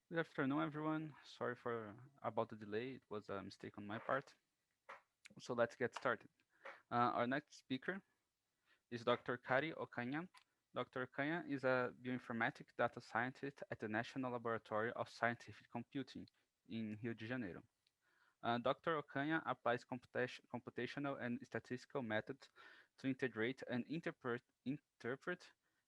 Good afternoon, everyone. Sorry for about the delay. It was a mistake on my part. So let's get started. Our next speaker is Dr. Kari Ocanha. Dr. Ocanha is a bioinformatics data scientist at the National Laboratory of Scientific Computing in Rio de Janeiro. Dr. Ocanha applies computational and statistical methods to integrate and interpret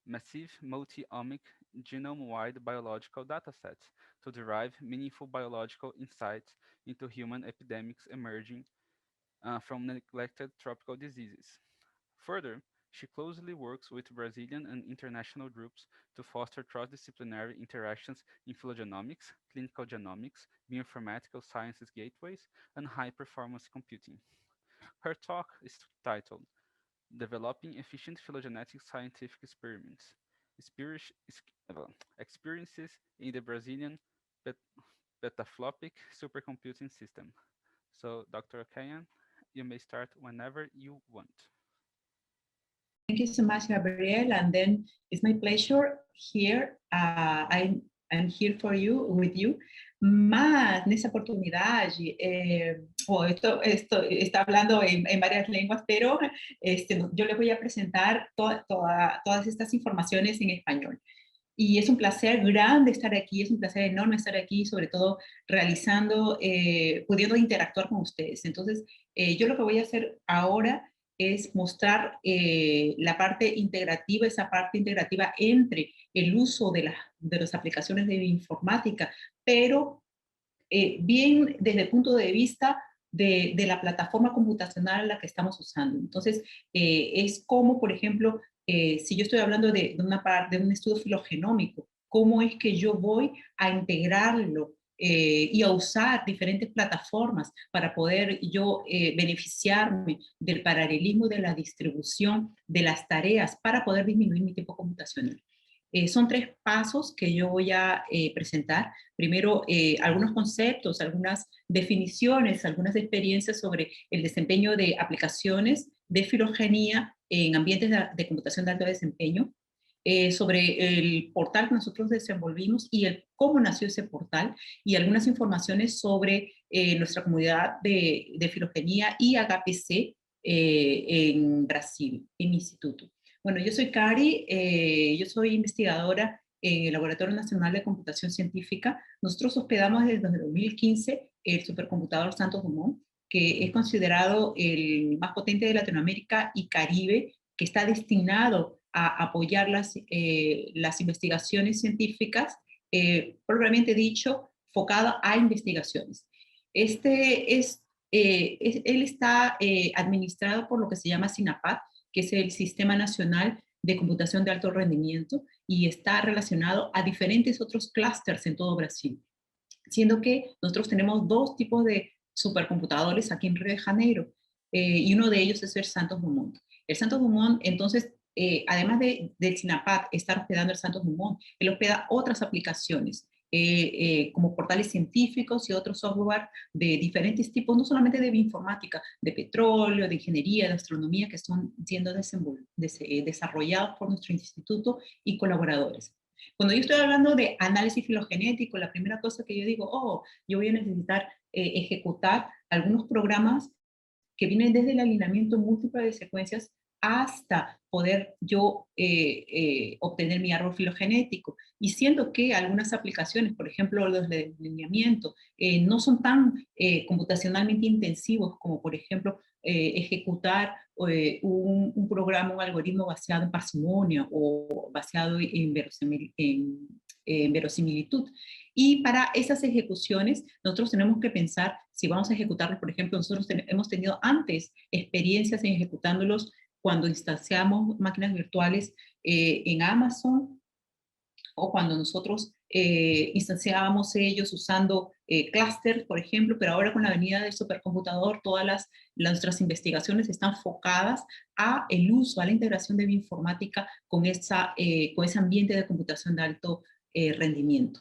massive multi-omic genome-wide biological datasets to derive meaningful biological insights into human epidemics emerging from neglected tropical diseases. Further, she closely works with Brazilian and international groups to foster cross-disciplinary interactions in phylogenomics, clinical genomics, bioinformatical sciences gateways, and high-performance computing. Her talk is titled Developing Efficient Phylogenetic Scientific Experiments, Experiences in the Brazilian Petaflopic Supercomputing System. So, Dr. Okayan, you may start whenever you want. Thank you so much, Gabriel. And then it's my pleasure here. I'm here for you, with you. Mas, nessa oportunidade, esto está hablando en varias lenguas, pero yo les voy a presentar todas estas informaciones en español. Y es un placer grande estar aquí, es un placer enorme estar aquí, sobre todo realizando, pudiendo interactuar con ustedes. Entonces, yo lo que voy a hacer ahora es mostrar la parte integrativa, esa parte integrativa entre el uso de las aplicaciones de bioinformática, pero bien desde el punto de vista de la plataforma computacional a la que estamos usando. Entonces, es como, por ejemplo, si yo estoy hablando de una parte, de un estudio filogenómico, cómo es que yo voy a integrarlo y a usar diferentes plataformas para poder yo beneficiarme del paralelismo de la distribución de las tareas para poder disminuir mi tiempo computacional. Son tres pasos que yo voy a presentar. Primero, algunos conceptos, algunas definiciones, algunas experiencias sobre el desempeño de aplicaciones de filogenia en ambientes de computación de alto desempeño, sobre el portal que nosotros desenvolvimos y cómo nació ese portal, y algunas informaciones sobre nuestra comunidad de filogenia y HPC en Brasil, en mi instituto. Bueno, yo soy Kari, yo soy investigadora en el Laboratorio Nacional de Computación Científica. Nosotros hospedamos desde 2015 el supercomputador Santos Dumont, que es considerado el más potente de Latinoamérica y Caribe, que está destinado a apoyar las investigaciones científicas, propiamente dicho, focada a investigaciones. Él está administrado por lo que se llama SINAPAT, que es el Sistema Nacional de Computación de Alto Rendimiento, y está relacionado a diferentes otros clústeres en todo Brasil, siendo que nosotros tenemos dos tipos de supercomputadores aquí en Río de Janeiro, y uno de ellos es el Santos Dumont. El Santos Dumont, entonces, además del SINAPAT estar hospedando el Santos Dumont, él hospeda otras aplicaciones, como portales científicos y otros software de diferentes tipos, no solamente de bioinformática, de petróleo, de ingeniería, de astronomía, que están siendo desarrollados por nuestro instituto y colaboradores. Cuando yo estoy hablando de análisis filogenético, la primera cosa que yo digo, yo voy a necesitar ejecutar algunos programas que vienen desde el alineamiento múltiple de secuencias hasta poder yo obtener mi árbol filogenético. Y siendo que algunas aplicaciones, por ejemplo los de lineamiento, no son tan computacionalmente intensivos como, por ejemplo, ejecutar un programa, un algoritmo basado en parsimonia o basado en verosimilitud. Y para esas ejecuciones, nosotros tenemos que pensar si vamos a ejecutarlos. Por ejemplo, nosotros hemos tenido antes experiencias en ejecutándolos cuando instanciamos máquinas virtuales en Amazon, o cuando nosotros instanciábamos ellos usando clústeres, por ejemplo, pero ahora con la venida del supercomputador, nuestras investigaciones están enfocadas a el uso, a la integración de bioinformática con ese ambiente de computación de alto rendimiento.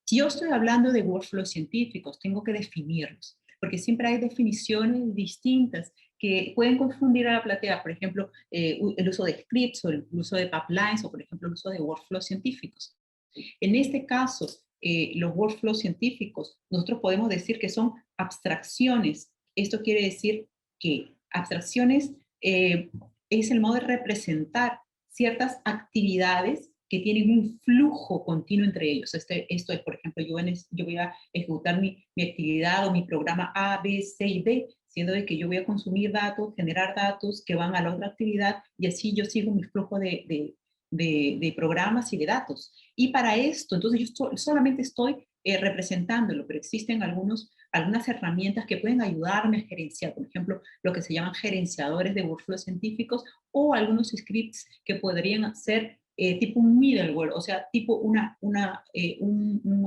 Si yo estoy hablando de workflows científicos, tengo que definirlos, porque siempre hay definiciones distintas que pueden confundir a la platea. Por ejemplo, el uso de scripts o el uso de pipelines, o por ejemplo el uso de workflows científicos. En este caso, los workflows científicos, nosotros podemos decir que son abstracciones. Esto quiere decir que abstracciones es el modo de representar ciertas actividades que tienen un flujo continuo entre ellos. Esto es, por ejemplo, yo voy a ejecutar mi actividad o mi programa A, B, C y D, siendo de que yo voy a consumir datos, generar datos que van a la otra actividad, y así yo sigo mi flujo de programas y de datos. Y para esto, entonces yo solamente estoy representándolo, pero existen algunas herramientas que pueden ayudarme a gerenciar, por ejemplo, lo que se llaman gerenciadores de workflows científicos, o algunos scripts que podrían ser tipo un middleware, o sea, tipo un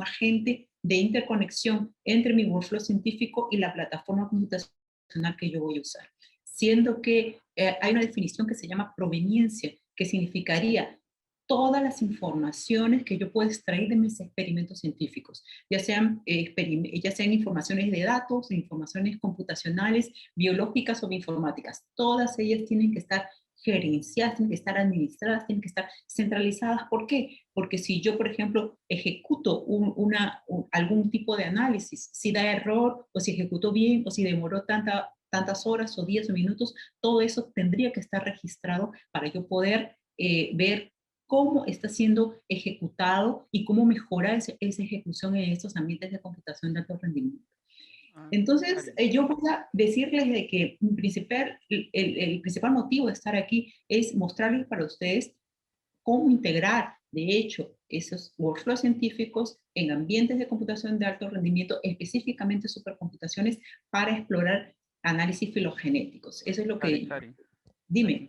agente de interconexión entre mi workflow científico y la plataforma computacional que yo voy a usar. Siendo que hay una definición que se llama proveniencia, que significaría todas las informaciones que yo puedo extraer de mis experimentos científicos, ya sean informaciones de datos, informaciones computacionales, biológicas o bioinformáticas. Todas ellas tienen que estar gerenciadas, tienen que estar administradas, tienen que estar centralizadas. ¿Por qué? Porque si yo, por ejemplo, ejecuto algún tipo de análisis, si da error, o si ejecutó bien, o si demoró tantas horas o días o minutos, todo eso tendría que estar registrado para yo poder ver cómo está siendo ejecutado y cómo mejora esa ejecución en estos ambientes de computación de alto rendimiento. Entonces, Cari, yo voy a decirles de que el principal motivo de estar aquí es mostrarles para ustedes cómo integrar, de hecho, esos workflows científicos en ambientes de computación de alto rendimiento, específicamente supercomputaciones, para explorar análisis filogenéticos. Eso es lo que... Cari, Dime, I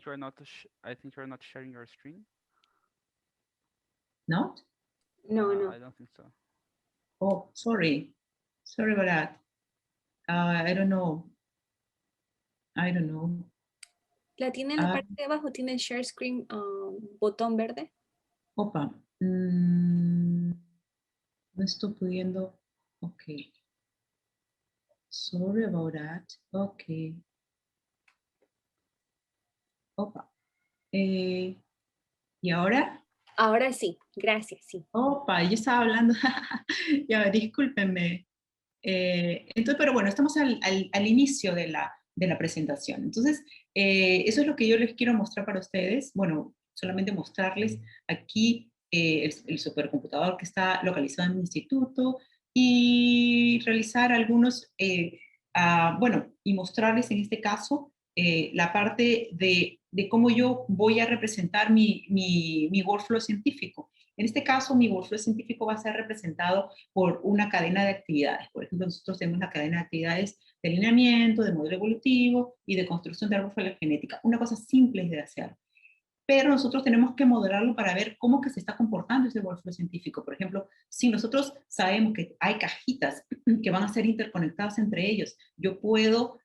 think you're not sharing your screen. ¿no? No, no. I don't think so. Oh, sorry. Sorry about that. I don't know. I don't know. La tiene en la parte de abajo, tiene el share screen botón verde. Opa. No estoy pudiendo. Ok. Sorry about that. Ok. Opa. ¿Y ahora? Ahora sí, gracias, sí. Opa, yo estaba hablando. Ya, discúlpenme. Entonces, pero bueno, estamos al inicio de la presentación. Entonces, eso es lo que yo les quiero mostrar para ustedes. Bueno, solamente mostrarles aquí el supercomputador que está localizado en mi instituto y realizar algunos, bueno, y mostrarles en este caso la parte de cómo yo voy a representar mi workflow científico. En este caso, mi workflow científico va a ser representado por una cadena de actividades. Por ejemplo, nosotros tenemos una cadena de actividades de alineamiento, de modelo evolutivo y de construcción de árbol filogenética. Una cosa simple de hacer. Pero nosotros tenemos que modelarlo para ver cómo que se está comportando ese workflow científico. Por ejemplo, si nosotros sabemos que hay cajitas que van a ser interconectadas entre ellos, yo puedo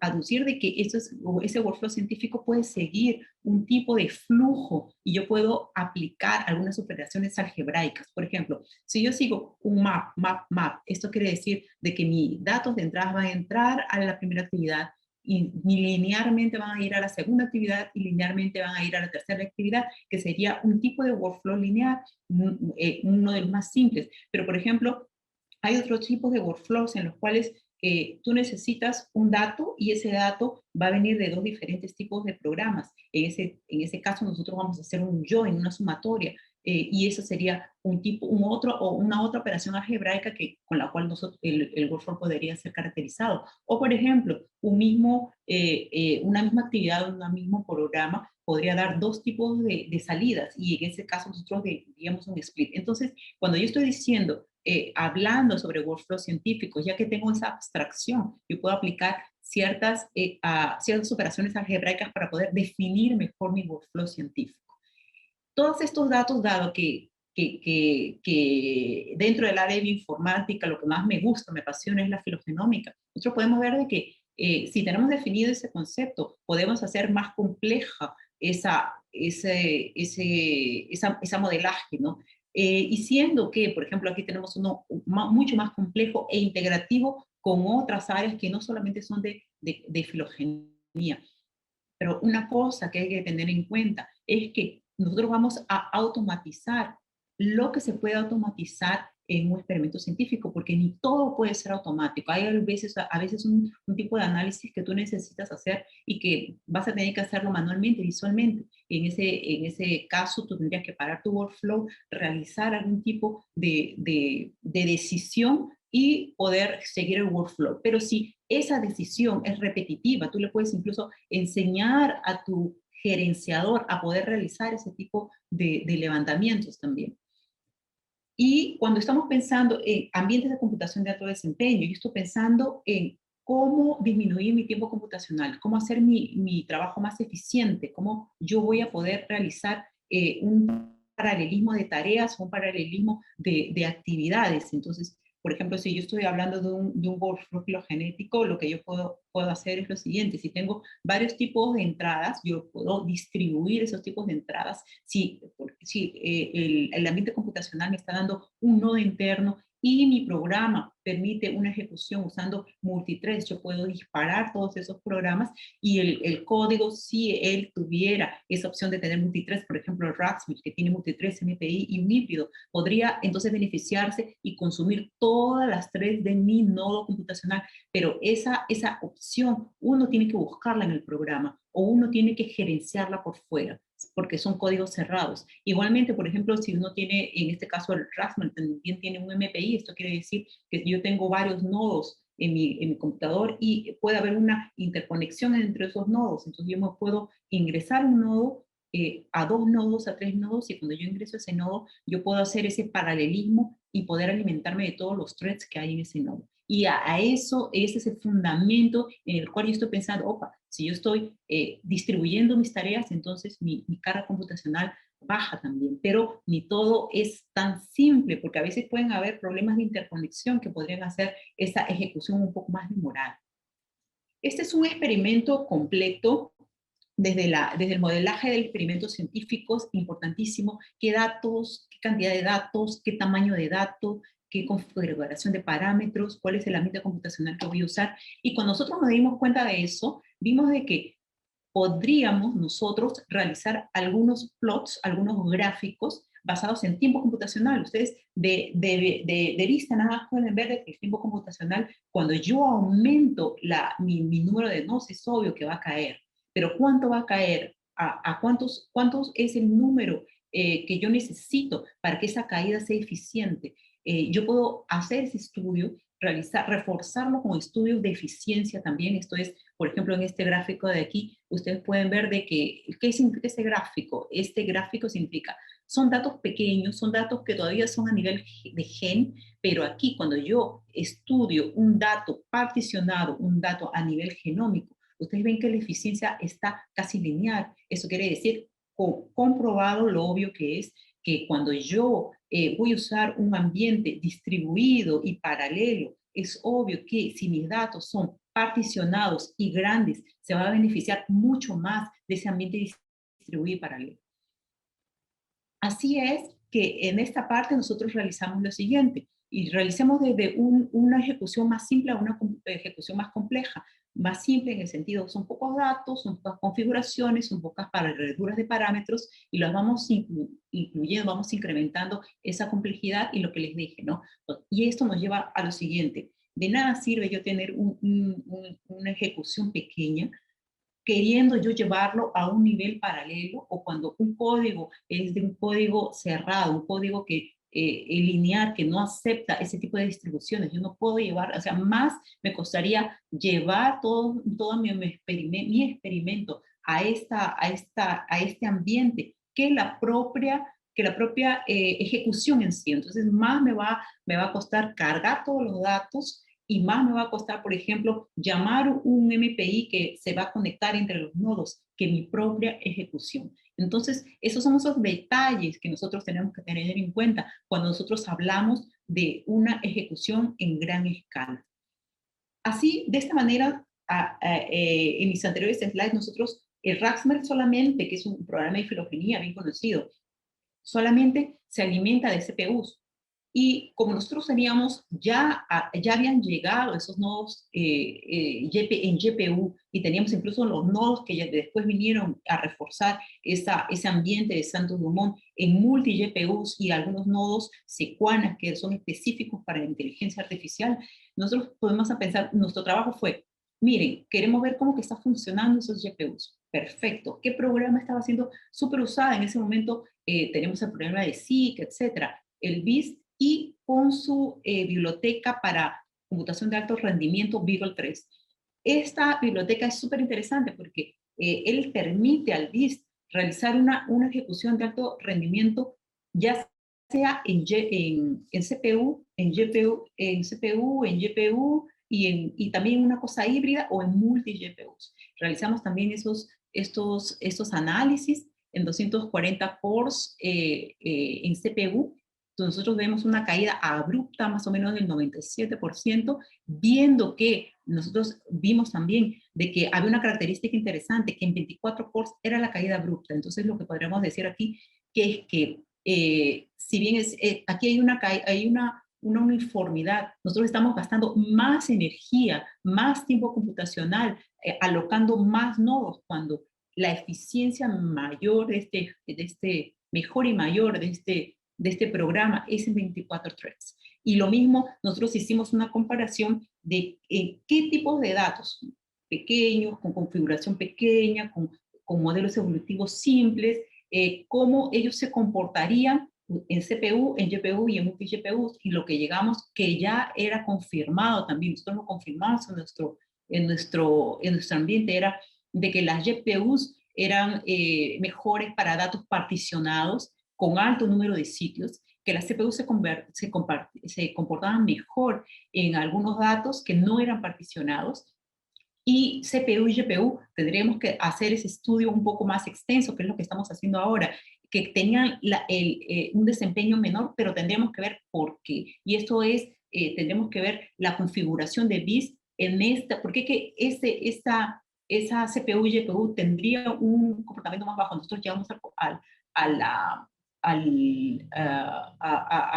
aducir de que ese workflow científico puede seguir un tipo de flujo y yo puedo aplicar algunas operaciones algebraicas. Por ejemplo, si yo sigo un map, esto quiere decir de que mis datos de entrada van a entrar a la primera actividad, y linealmente van a ir a la segunda actividad y linealmente van a ir a la tercera actividad, que sería un tipo de workflow lineal, uno de los más simples. Pero, por ejemplo, hay otros tipos de workflows en los cuales tú necesitas un dato y ese dato va a venir de dos diferentes tipos de programas. En ese caso nosotros vamos a hacer un join, una sumatoria, y eso sería una otra operación algebraica con la cual el workflow podría ser caracterizado. O, por ejemplo, una misma actividad, un mismo programa podría dar dos tipos de salidas, y en ese caso nosotros diríamos un split. Entonces, cuando yo estoy diciendo, hablando sobre workflows científicos, ya que tengo esa abstracción, yo puedo aplicar ciertas operaciones algebraicas para poder definir mejor mi workflow científico. Todos estos datos, dado que dentro del área de bioinformática lo que más me gusta, me apasiona es la filogenómica, nosotros podemos ver de que si tenemos definido ese concepto, podemos hacer más compleja esa modelaje, ¿no? Y siendo que, por ejemplo, aquí tenemos uno mucho más complejo e integrativo con otras áreas que no solamente son de filogenia. Pero una cosa que hay que tener en cuenta es que nosotros vamos a automatizar lo que se puede automatizar en un experimento científico, porque ni todo puede ser automático. Hay a veces un tipo de análisis que tú necesitas hacer y que vas a tener que hacerlo manualmente, visualmente. En ese caso, tú tendrías que parar tu workflow, realizar algún tipo de decisión y poder seguir el workflow. Pero si esa decisión es repetitiva, tú le puedes incluso enseñar a tu gerenciador a poder realizar ese tipo de levantamientos también. Y cuando estamos pensando en ambientes de computación de alto desempeño, yo estoy pensando en cómo disminuir mi tiempo computacional, cómo hacer mi trabajo más eficiente, cómo yo voy a poder realizar un paralelismo de tareas, un paralelismo de actividades. Entonces, por ejemplo, si yo estoy hablando de un workflow filogenético, lo que yo puedo hacer es lo siguiente: si tengo varios tipos de entradas, yo puedo distribuir esos tipos de entradas. Si el ambiente computacional me está dando un nodo interno y mi programa permite una ejecución usando multithreads, yo puedo disparar todos esos programas y el código, si él tuviera esa opción de tener multithreads, por ejemplo el Racksmith, que tiene multithreads, MPI y un híbrido, podría entonces beneficiarse y consumir todas las threads de mi nodo computacional. Pero esa opción uno tiene que buscarla en el programa o uno tiene que gerenciarla por fuera, porque son códigos cerrados. Igualmente, por ejemplo, si uno tiene, en este caso el Raspberry también tiene un MPI, esto quiere decir que yo tengo varios nodos en mi computador y puede haber una interconexión entre esos nodos. Entonces yo me puedo ingresar un nodo, a 2 nodos, a 3 nodos, y cuando yo ingreso a ese nodo, yo puedo hacer ese paralelismo y poder alimentarme de todos los threads que hay en ese nodo. Y a eso, ese es el fundamento en el cual yo estoy pensando, opa, si yo estoy distribuyendo mis tareas, entonces mi carga computacional baja también. Pero ni todo es tan simple, porque a veces pueden haber problemas de interconexión que podrían hacer esa ejecución un poco más demorada. Este es un experimento completo desde el modelaje del experimento científico, importantísimo, qué datos, qué cantidad de datos, qué tamaño de datos, qué configuración de parámetros, cuál es el ambiente computacional que voy a usar. Y cuando nosotros nos dimos cuenta de eso, vimos de que podríamos nosotros realizar algunos plots, algunos gráficos basados en tiempo computacional. Ustedes de vista nada más pueden ver que el tiempo computacional, cuando yo aumento mi número de nodos, es obvio que va a caer. Pero ¿cuánto va a caer? ¿A cuántos es el número que yo necesito para que esa caída sea eficiente? Yo puedo hacer ese estudio, reforzarlo con estudios de eficiencia también. Esto es, por ejemplo, en este gráfico de aquí, ustedes pueden ver de que, ¿qué significa ese gráfico? Este gráfico significa, son datos pequeños, son datos que todavía son a nivel de gen, pero aquí cuando yo estudio un dato particionado, un dato a nivel genómico, ustedes ven que la eficiencia está casi lineal. Eso quiere decir, comprobado lo obvio que es, que cuando yo voy a usar un ambiente distribuido y paralelo, es obvio que si mis datos son particionados y grandes, se va a beneficiar mucho más de ese ambiente distribuido y paralelo. Así es que en esta parte nosotros realizamos lo siguiente, y realicemos desde una ejecución más simple a una ejecución más compleja. Más simple en el sentido, son pocos datos, son pocas configuraciones, son pocas paraleluras de parámetros, y los vamos incluyendo, vamos incrementando esa complejidad y lo que les dije, ¿no? Y esto nos lleva a lo siguiente: de nada sirve yo tener una ejecución pequeña queriendo yo llevarlo a un nivel paralelo, o cuando un código es de un código cerrado, un código que lineal, que no acepta ese tipo de distribuciones. Yo no puedo llevar, o sea, más me costaría llevar todo mi experimento a este ambiente que la propia ejecución en sí. Entonces, más me va a costar cargar todos los datos, y más me va a costar, por ejemplo, llamar un MPI que se va a conectar entre los nodos que mi propia ejecución. Entonces, esos son esos detalles que nosotros tenemos que tener en cuenta cuando nosotros hablamos de una ejecución en gran escala. Así, de esta manera, en mis anteriores slides, nosotros, el Racksmith solamente, que es un programa de filogenia bien conocido, solamente se alimenta de CPUs. Y como nosotros teníamos, ya habían llegado esos nodos en GPU, y teníamos incluso los nodos que ya después vinieron a reforzar ese ambiente de Santos Dumont en multi-GPUs y algunos nodos Sequana que son específicos para la inteligencia artificial, nosotros podemos pensar, nuestro trabajo fue, miren, queremos ver cómo que está funcionando esos GPUs. Perfecto. ¿Qué programa estaba siendo súper usado? En ese momento tenemos el programa de SIC, etcétera, el BIS, y con su biblioteca para computación de alto rendimiento, Beagle 3. Esta biblioteca es súper interesante porque él permite al BIS realizar una ejecución de alto rendimiento, ya sea en CPU, en GPU, en CPU, en GPU, y también una cosa híbrida o en multi-GPUs. Realizamos también estos análisis en 240 cores en CPU. Nosotros vemos una caída abrupta más o menos del 97%, viendo que nosotros vimos también de que había una característica interesante, que en 24 cores era la caída abrupta. Entonces lo que podríamos decir aquí, que es que si bien aquí hay una uniformidad, nosotros estamos gastando más energía, más tiempo computacional, alocando más nodos, cuando la eficiencia mayor mejor y mayor de este programa es en 24 threads. Y lo mismo, nosotros hicimos una comparación de qué tipos de datos pequeños, con configuración pequeña, con modelos evolutivos simples, cómo ellos se comportarían en CPU, en GPU y en multi-GPUs, y lo que llegamos, que ya era confirmado también, nosotros lo confirmamos en nuestro ambiente, era de que las GPUs eran mejores para datos particionados con alto número de sitios, que las CPUs se comportaban mejor en algunos datos que no eran particionados, y CPU y GPU tendríamos que hacer ese estudio un poco más extenso, que es lo que estamos haciendo ahora, que tenían un desempeño menor, pero tendríamos que ver por qué. Y esto es, tendremos que ver la configuración de BIS en por qué que esa CPU y GPU tendría un comportamiento más bajo. Nosotros llegamos a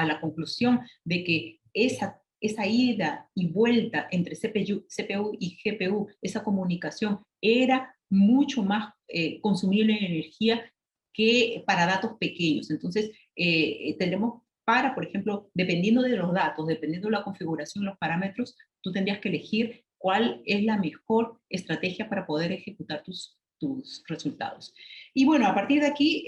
la conclusión de que esa ida y vuelta entre CPU y GPU, esa comunicación, era mucho más consumible en energía que para datos pequeños. Entonces, tendremos por ejemplo, dependiendo de los datos, dependiendo de la configuración, los parámetros, tú tendrías que elegir cuál es la mejor estrategia para poder ejecutar tus resultados. Y bueno, a partir de aquí,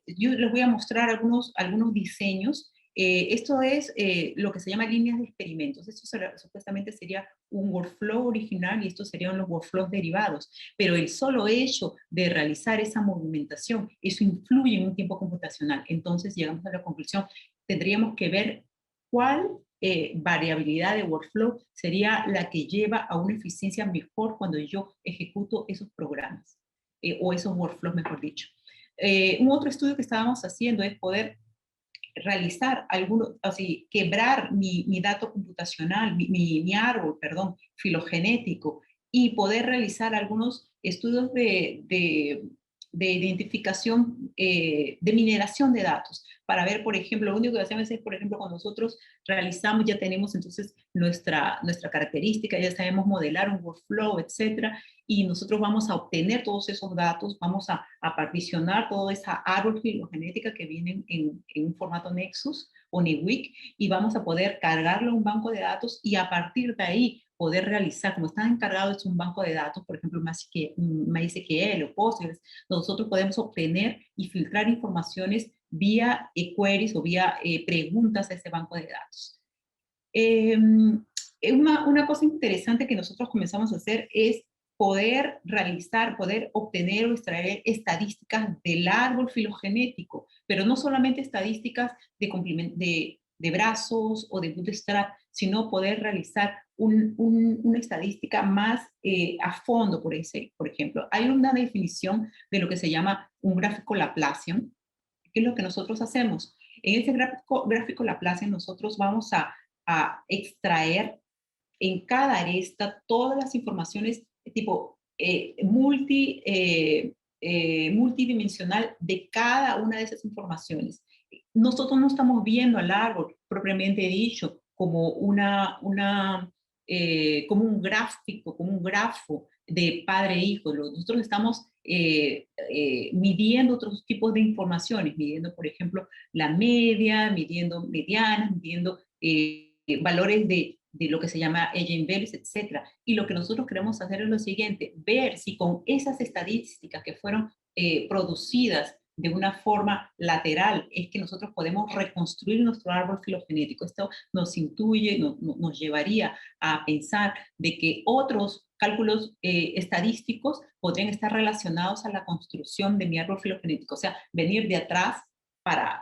yo les voy a mostrar algunos diseños. Esto es lo que se llama líneas de experimentos. Esto supuestamente sería un workflow original, y estos serían los workflows derivados. Pero el solo hecho de realizar esa movimentación, eso influye en un tiempo computacional. Entonces llegamos a la conclusión, tendríamos que ver cuál variabilidad de workflow sería la que lleva a una eficiencia mejor cuando yo ejecuto esos programas, o esos workflows, mejor dicho. Un otro estudio que estábamos haciendo es poder realizar así, quebrar mi dato computacional, mi árbol, perdón, filogenético, y poder realizar algunos estudios de identificación, de mineración de datos, para ver, por ejemplo, lo único que hacemos es, por ejemplo, cuando nosotros realizamos, ya tenemos entonces nuestra característica, ya sabemos modelar un workflow, etcétera, y nosotros vamos a obtener todos esos datos, vamos a particionar toda esa árbol filogenética que viene en un formato Nexus o NeWIC, y vamos a poder cargarlo a un banco de datos, y a partir de ahí poder realizar, como está encargado es un banco de datos, por ejemplo, MySQL o Postgres, nosotros podemos obtener y filtrar informaciones vía queries o vía preguntas a ese banco de datos. Una cosa interesante que nosotros comenzamos a hacer es poder obtener o extraer estadísticas del árbol filogenético, pero no solamente estadísticas de brazos o de bootstrap, sino poder realizar una estadística más a fondo, por ejemplo. Hay una definición de lo que se llama un gráfico Laplacian, que es lo que nosotros hacemos. En ese gráfico Laplacian nosotros vamos a extraer en cada aresta todas las informaciones tipo multidimensional de cada una de esas informaciones. nosotros no estamos viendo al árbol propiamente dicho como como un gráfico, como un grafo de padre e hijo. Nosotros estamos midiendo otros tipos de informaciones, midiendo, por ejemplo, la media, midiendo medianas, midiendo valores de lo que se llama agent values, etc. Y lo que nosotros queremos hacer es lo siguiente, ver si con esas estadísticas que fueron producidas de una forma lateral, es que nosotros podemos reconstruir nuestro árbol filogenético. Esto nos intuye, nos llevaría a pensar de que otros cálculos estadísticos podrían estar relacionados a la construcción de mi árbol filogenético, o sea, venir de atrás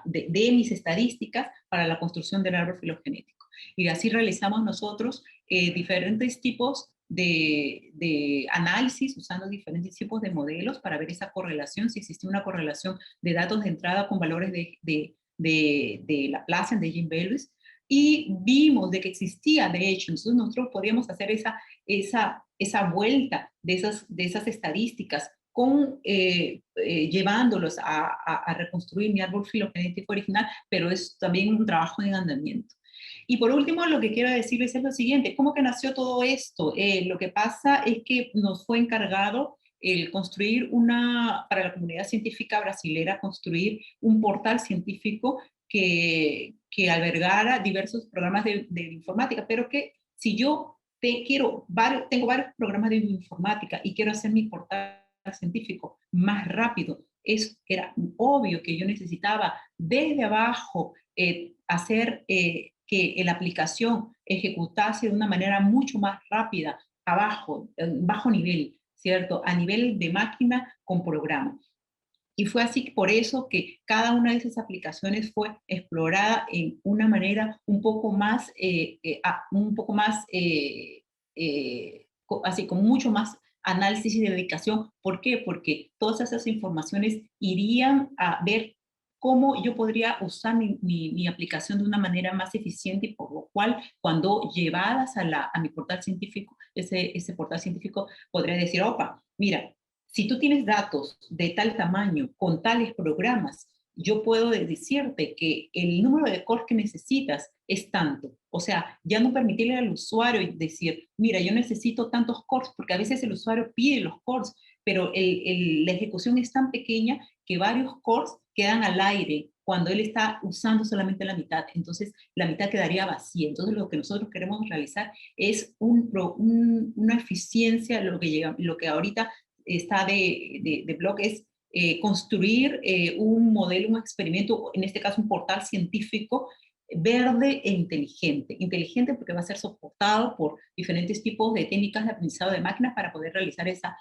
de mis estadísticas para la construcción del árbol filogenético. Y así realizamos nosotros diferentes tipos de análisis usando diferentes tipos de modelos para ver esa correlación, si existe una correlación de datos de entrada con valores de Laplacian, de Eigenvalues, y vimos de que existía, de hecho, entonces nosotros podíamos hacer esa vuelta de esas estadísticas llevándolos a reconstruir mi árbol filogenético original, pero es también un trabajo en andamiento. Y por último, lo que quiero decirles es lo siguiente, ¿cómo que nació todo esto? Lo que pasa es que nos fue encargado el construir para la comunidad científica brasilera, construir un portal científico que albergara diversos programas de informática, pero que si yo tengo varios programas de informática y quiero hacer mi portal científico más rápido, era obvio que yo necesitaba desde abajo hacer que la aplicación ejecutase de una manera mucho más rápida, abajo, bajo nivel, ¿cierto? A nivel de máquina con programa. Y fue así por eso que cada una de esas aplicaciones fue explorada en una manera un poco más, así con mucho más análisis y dedicación. ¿Por qué? Porque todas esas informaciones irían a ver cómo yo podría usar mi aplicación de una manera más eficiente y por lo cual cuando llevadas a mi portal científico, ese portal científico podría decir, opa, mira, si tú tienes datos de tal tamaño con tales programas, yo puedo decirte que el número de cores que necesitas es tanto. O sea, ya no permitirle al usuario decir, mira, yo necesito tantos cores, porque a veces el usuario pide los cores, pero la ejecución es tan pequeña que varios cores quedan al aire cuando él está usando solamente la mitad. Entonces, la mitad quedaría vacía. Entonces, lo que nosotros queremos realizar es una eficiencia, lo que ahorita está de blog es construir un modelo, un experimento, en este caso un portal científico verde e inteligente. Inteligente porque va a ser soportado por diferentes tipos de técnicas de aprendizado de máquinas para poder realizar esa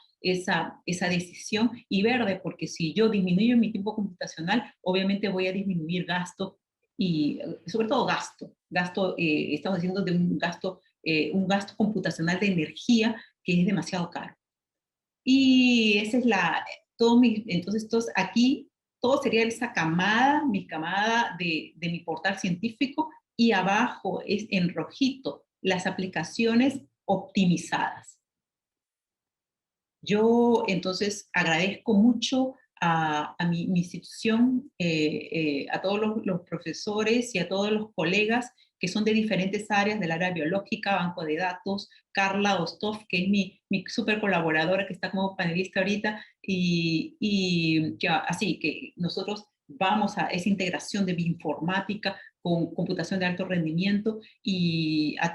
decisión, y verde porque si yo disminuyo mi tiempo computacional, obviamente voy a disminuir gasto y sobre todo gasto, estamos diciendo de un gasto computacional de energía que es demasiado caro. Y esa es entonces aquí todo sería esa camada, mi camada de mi portal científico, y abajo es en rojito las aplicaciones optimizadas. Yo entonces agradezco mucho a mi institución, a todos los profesores y a todos los colegas que son de diferentes áreas del área biológica, banco de datos, Carla Ostov, que es mi súper colaboradora, que está como panelista ahorita, y que así que nosotros vamos a esa integración de bioinformática con computación de alto rendimiento, y a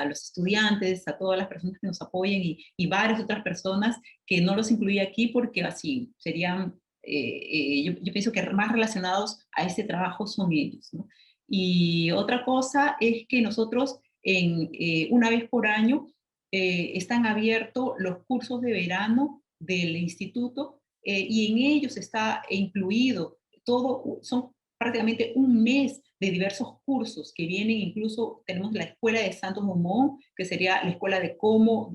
los estudiantes, a todas las personas que nos apoyen, y varias otras personas que no los incluí aquí porque así serían, yo pienso que más relacionados a ese trabajo son ellos, ¿no? Y otra cosa es que nosotros una vez por año están abiertos los cursos de verano del instituto, y en ellos está incluido son prácticamente un mes de diversos cursos que vienen. Incluso tenemos la Escuela de Santos Dumont, que sería la escuela de cómo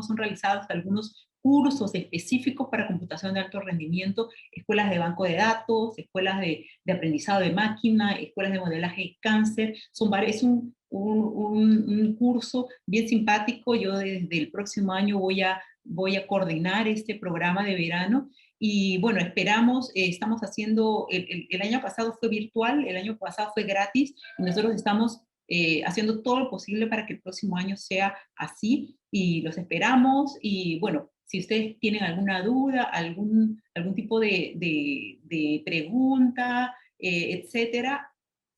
son realizados algunos cursos específicos para computación de alto rendimiento, escuelas de banco de datos, escuelas de aprendizaje de máquina, escuelas de modelaje de cáncer. Es un curso bien simpático. Yo desde el próximo año voy a coordinar este programa de verano, Y bueno, esperamos, estamos haciendo, el año pasado fue virtual, el año pasado fue gratis, y nosotros estamos haciendo todo lo posible para que el próximo año sea así, y los esperamos. Y bueno, si ustedes tienen alguna duda, algún tipo de pregunta, etcétera,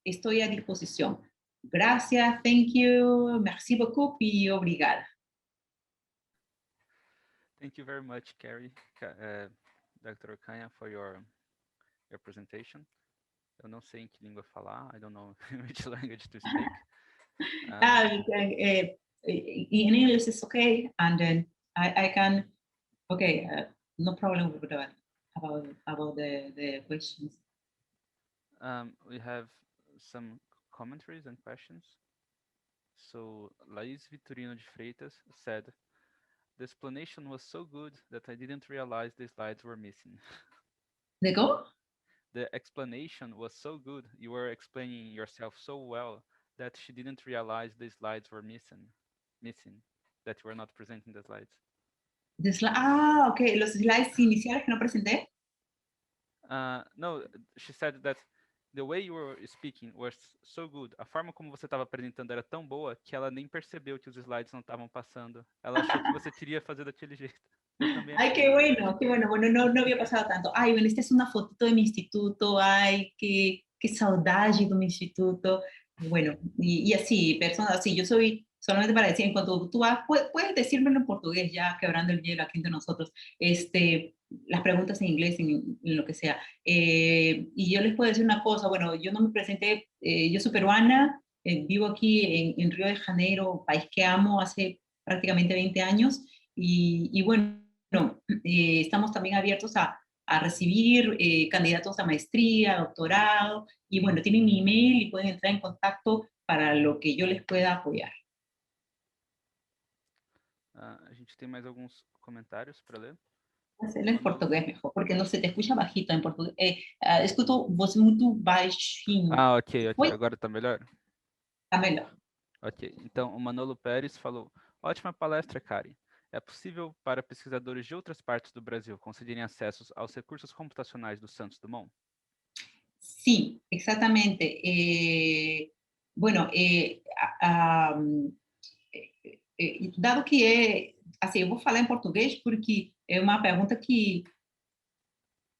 estoy a disposición. Gracias, thank you, merci beaucoup y obrigada. Thank you very much, Carrie, Dr. Canha, for your presentation. Eu não sei em que língua falar. I don't know which language to speak. In English is okay, and then I can. Okay, no problem with that. About the questions. We have some commentaries and questions. So Laís Vitorino de Freitas said, "The explanation was so good that I didn't realize the slides were missing." ¿De cómo? The explanation was so good, you were explaining yourself so well, that she didn't realize the slides were missing, that you were not presenting the slides. Okay, los slides iniciales que no presenté. No, she said that the way you were speaking was so good. A forma como você estava apresentando era tão boa que ela nem percebeu que os slides não estavam passando. Ela achou que você queria fazer daquele jeito. Eu também Ay, achei. qué bueno. Bueno, no había pasado tanto. Ay, bueno, esta es una fotito de mi instituto. Ay, qué saudade de mi instituto. Bueno, y así, personas así. Yo soy, solamente para decir, en cuanto tú vas, puedes decírmelo en portugués, ya quebrando el hielo aquí entre nosotros. Las preguntas en inglés, en lo que sea. Y yo les puedo decir una cosa. Bueno, yo no me presenté, yo soy peruana, vivo aquí en Río de Janeiro, país que amo hace prácticamente 20 años. Y bueno, estamos también abiertos a recibir candidatos a maestría, doctorado, y bueno, tienen mi email y pueden entrar en contacto para lo que yo les pueda apoyar. A gente tem mais alguns comentários para ler. Hacerlo en portugués mejor, porque no se te escucha bajito en portugués. Escuto você muito baixinho. Ok. Oi? Agora está melhor? Tá melhor. Ok. Então, o Manolo Pérez falou, ótima palestra, Kari. É possível para pesquisadores de outras partes do Brasil conseguirem acessos aos recursos computacionais do Santos Dumont? Sí, exactamente. Bueno, dado que assim, eu vou falar em português porque é uma pergunta que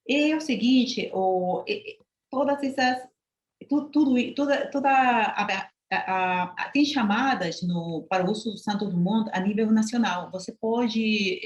é o seguinte, todas essas, tem chamadas para o uso do Santos Dumont a nível nacional. Você pode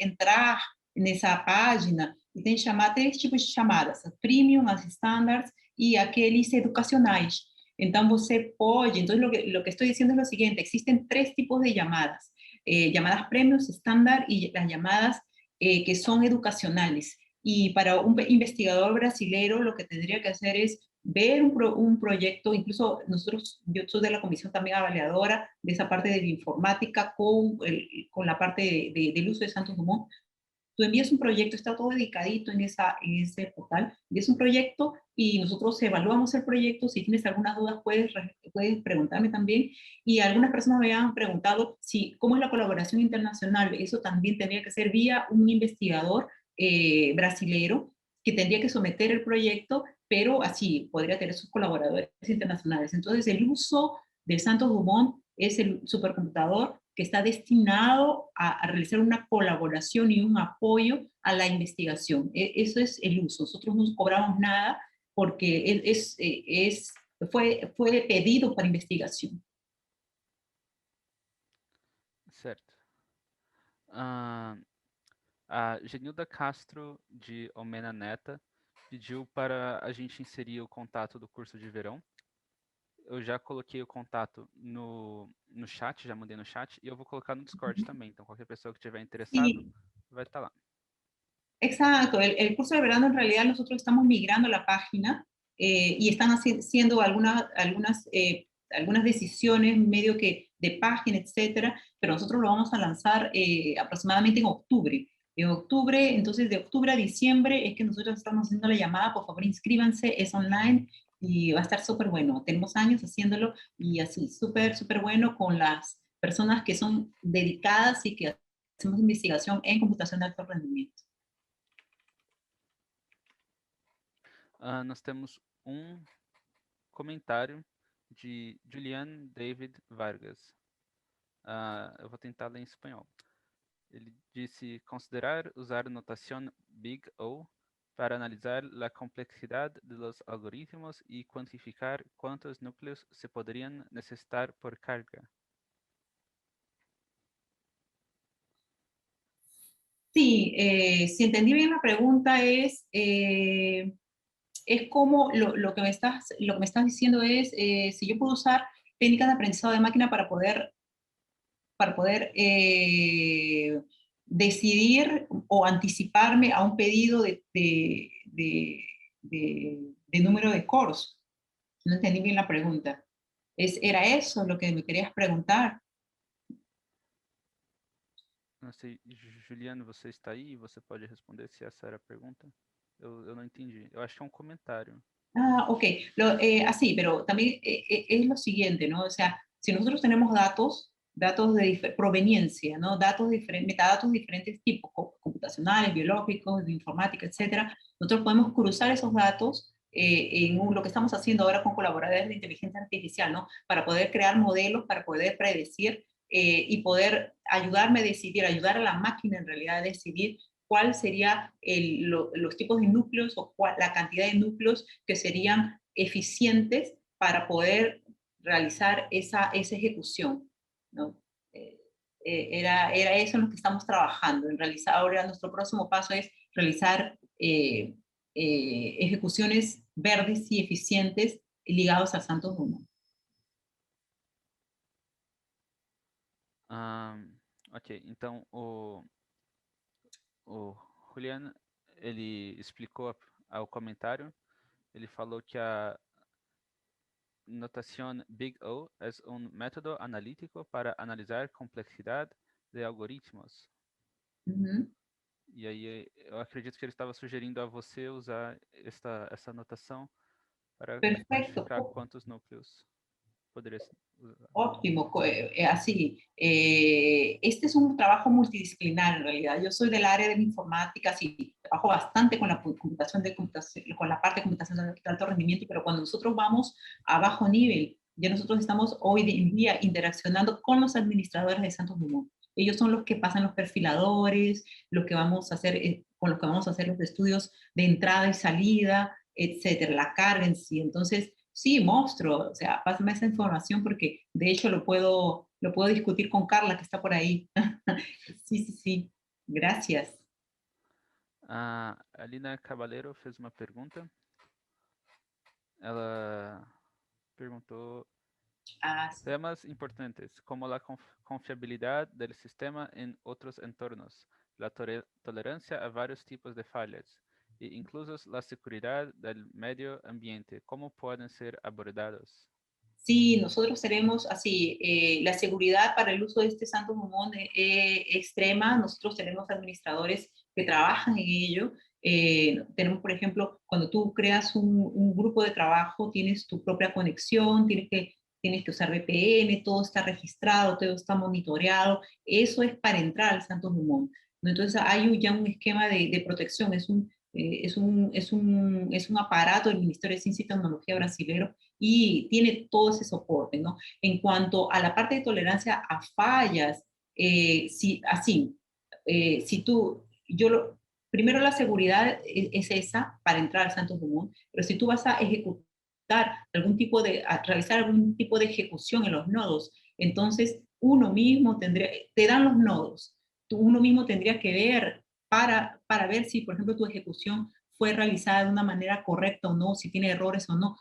entrar nessa página e tem três tipos de chamadas: as premium, as standards e aqueles educacionais. Então, você pode, então, lo que estoy diciendo es lo siguiente: existen tres tipos de llamadas: llamadas premium, estándar y las llamadas que son educacionales. Y para un investigador brasilero lo que tendría que hacer es ver un proyecto, incluso yo soy de la comisión también avaliadora de esa parte de bioinformática con la parte del uso de Santos Dumont. Tú envías un proyecto, está todo dedicadito en ese portal, envías un proyecto y nosotros evaluamos el proyecto. Si tienes algunas dudas puedes preguntarme también. Y algunas personas me han preguntado cómo es la colaboración internacional. Eso también tendría que ser vía un investigador brasilero que tendría que someter el proyecto, pero así podría tener sus colaboradores internacionales. Entonces, el uso del Santos Dumont es el supercomputador que está destinado a realizar una colaboración y un apoyo a la investigación. Eso es el uso. Nosotros no cobramos nada porque fue pedido para investigación. Certo. A Genilda Castro, de Almena Neta, pediu para a gente inserir o contato do curso de verão. Eu já coloquei o contato no chat, já mandei no chat, e eu vou colocar no Discord também. Então, qualquer pessoa que estiver interessado vai estar lá. Exacto, el curso de verano en realidad nosotros estamos migrando la página y están haciendo algunas decisiones medio que de página, etcétera, pero nosotros lo vamos a lanzar aproximadamente en octubre. En octubre, entonces de octubre a diciembre es que nosotros estamos haciendo la llamada. Por favor, inscríbanse, es online y va a estar súper bueno. Tenemos años haciéndolo y así, súper bueno con las personas que son dedicadas y que hacemos investigación en computación de alto rendimiento. Nós temos comentário de Julian David Vargas. Eu vou tentar ler em espanhol. Ele disse: considerar usar notación Big O para analizar la complejidad de los algoritmos y cuantificar cuántos núcleos se podrían necesitar por carga. Sí, si entendí bien la pregunta es como lo que me estás diciendo es si yo puedo usar técnicas de aprendizado de máquina para poder decidir o anticiparme a un pedido de número de cores. No entendí bien la pregunta. ¿Era eso lo que me querías preguntar? Não sei, Juliano, você está aí? Você pode responder se essa era a pergunta? Eu não entendi. Eu acho que é um comentário. Ah, ok. Así, pero también es lo siguiente, ¿no? O sea, si nosotros tenemos datos de proveniencia, ¿no? Metadatos de diferentes tipos, computacionales, biológicos, de informática, etcétera, nosotros podemos cruzar esos datos lo que estamos haciendo ahora con colaboradores de inteligencia artificial, ¿no? Para poder crear modelos, para poder predecir y poder ayudarme a decidir, ayudar a la máquina en realidad a decidir cuál sería los tipos de núcleos o la cantidad de núcleos que serían eficientes para poder realizar esa ejecución, ¿no? Era eso en lo que estamos trabajando. Ahora nuestro próximo paso es realizar ejecuciones verdes y eficientes ligados a Santos Dumont. Ok, então o Julian, ele explicou ao comentário, ele falou que a notación Big O es un método analítico para analizar complexidad de algoritmos. E aí eu acredito que ele estava sugerindo a você usar essa notação para Perfecto. quantificar quantos núcleos poderia usar. Óptimo, así. Este es un trabajo multidisciplinar en realidad. Yo soy del área de la informática, sí, trabajo bastante con la con la parte de computación de alto rendimiento, pero cuando nosotros vamos a bajo nivel, ya nosotros estamos hoy en día interaccionando con los administradores de Santos Dumont. Ellos son los que pasan los perfiladores, lo que vamos a hacer, con los que vamos a hacer los estudios de entrada y salida, etcétera, la carga en sí. Entonces, sí, monstruo, o sea, pásame esa información porque de hecho lo puedo discutir con Carla que está por ahí. Sí, sí, sí, gracias. A Alina Caballero fez uma pergunta. Ela perguntou temas importantes, como la confiabilidad del sistema en otros entornos, la tolerancia a varios tipos de fallas, e incluso la seguridad del medio ambiente, ¿cómo pueden ser abordados? Sí, nosotros tenemos así, la seguridad para el uso de este Santos Dumont extrema. Nosotros tenemos administradores que trabajan en ello. Tenemos, por ejemplo, cuando tú creas un grupo de trabajo, tienes tu propia conexión, tienes que usar VPN, todo está registrado, todo está monitoreado. Eso es para entrar al Santos Dumont, ¿no? Entonces hay ya un esquema de protección, es un aparato del Ministerio de Ciencia y Tecnología brasilero y tiene todo ese soporte, ¿no? En cuanto a la parte de tolerancia a fallas, si primero la seguridad es esa para entrar al Santos Dumont, pero si tú vas a realizar algún tipo de ejecución en los nodos, entonces uno mismo te dan los nodos, uno mismo tendría que ver para ver si, por ejemplo, tu ejecución fue realizada de una manera correcta o no, si tiene errores o no.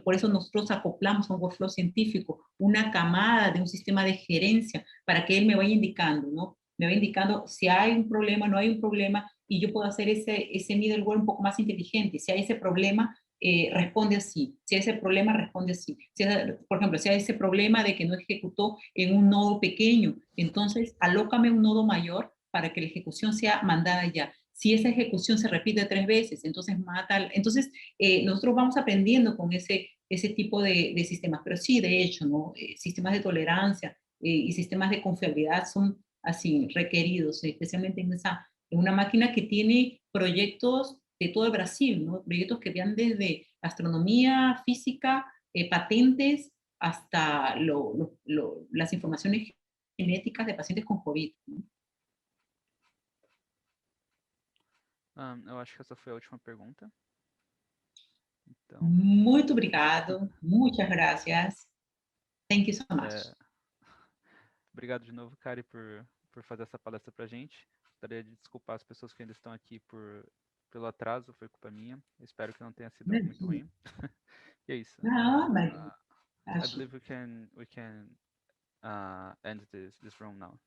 Por eso nosotros acoplamos a un workflow científico, una camada de un sistema de gerencia para que él me vaya indicando, ¿no? Me va indicando si hay un problema, no hay un problema, y yo puedo hacer ese middleware un poco más inteligente. Si hay ese problema, responde así. Si hay ese problema, responde así. Por ejemplo, si hay ese problema de que no ejecutó en un nodo pequeño, entonces alócame un nodo mayor para que la ejecución sea mandada ya. Si esa ejecución se repite 3 veces, entonces nosotros vamos aprendiendo con ese tipo de sistemas. Pero sí, de hecho, ¿no? Sistemas de tolerancia y sistemas de confiabilidad son así requeridos, especialmente en una máquina que tiene proyectos de todo el Brasil, ¿no? Proyectos que van desde astronomía, física, patentes, hasta las informaciones genéticas de pacientes con COVID, ¿no? Eu acho que essa foi a última pergunta. Então, Muito obrigado, muchas gracias. Thank you so much. obrigado de novo, Kari, por fazer essa palestra pra gente. Gostaria de desculpar as pessoas que ainda estão aqui pelo atraso, foi culpa minha. Espero que não tenha sido muito ruim. E é isso. Não, mas I believe we can end this room now.